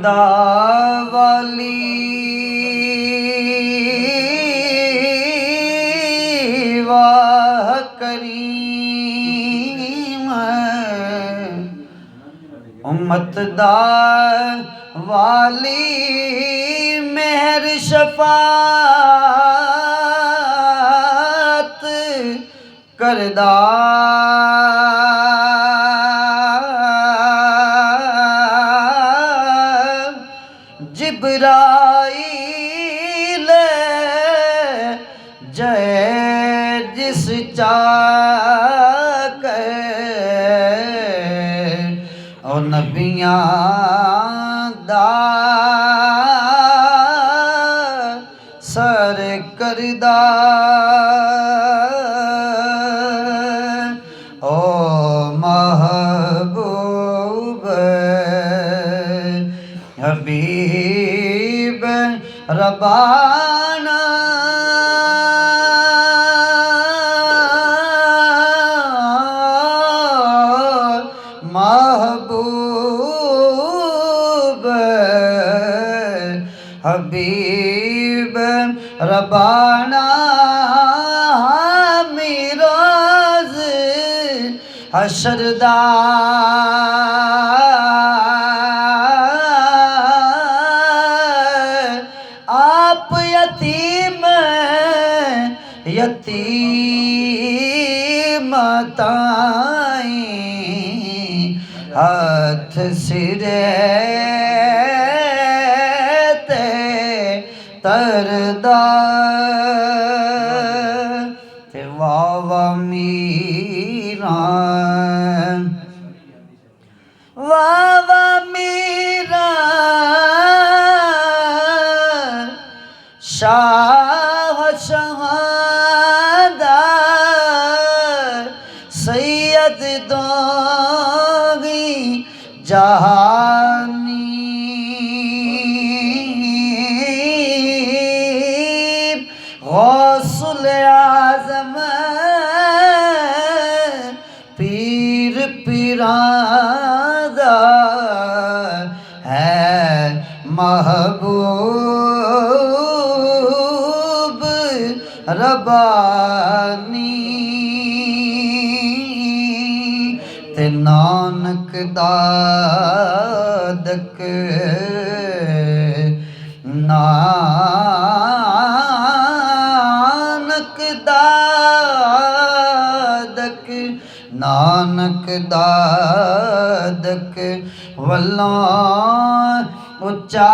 करदा वाली वाह करीम उम्मत दा वाली मेहर शफात करदा जिब्राईल जय जिस चाक ओ नबियां दा सर करदा ओ महबूब हबीब रबाना महबूब हबीब रबाना मिराज हशरदा आप यतीम यतीम ताई हाथ सिरे ते तरदा ते वावा मीरा वावा मीरा शाह शहादा सैयद दोगी जहानी गौसुल आज़म पीर पिरादा है महबूब रबानी ते नानक दादक नानक दादक नानक दादक वल्लों उच्चा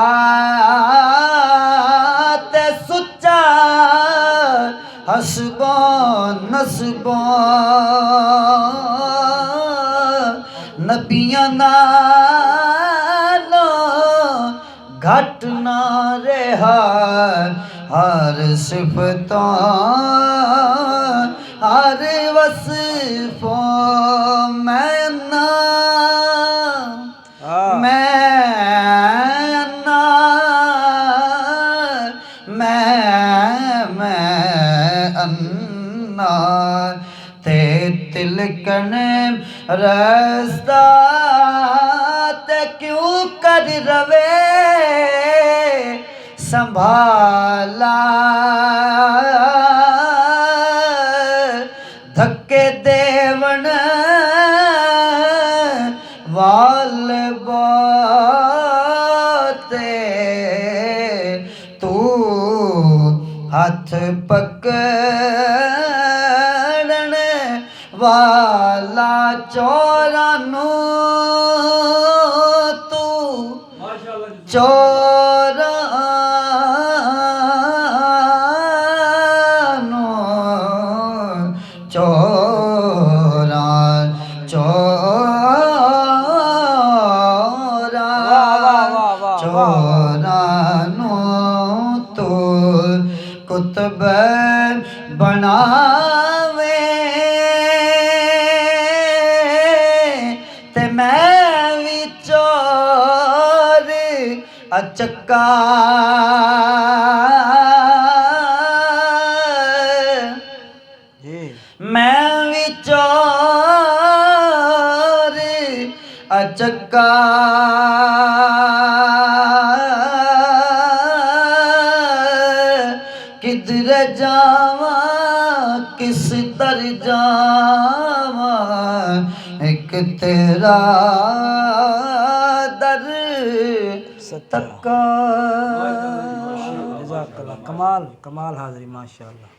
ते सुच्चा हसबो नसबो नबियां नालों घट ना रहा हर सिफतों हर वस्फों मैं ना अन्ना ते तिलकन रस्ता ते क्यों कर रवे संभाला धक्के देवन वाल बाते तू हाथ पकड़न वाला चोरानू तू चोरानू चोरा चोरा चोरानू तू कुतुब बनावे ते मैं भी चोर अचक्का मैं भी चोर अचक्का किधर जावा किस दर जावा एक तेरा दर तका जज़ाकल्लाह। कमाल कमाल हाज़री माशाअल्लाह।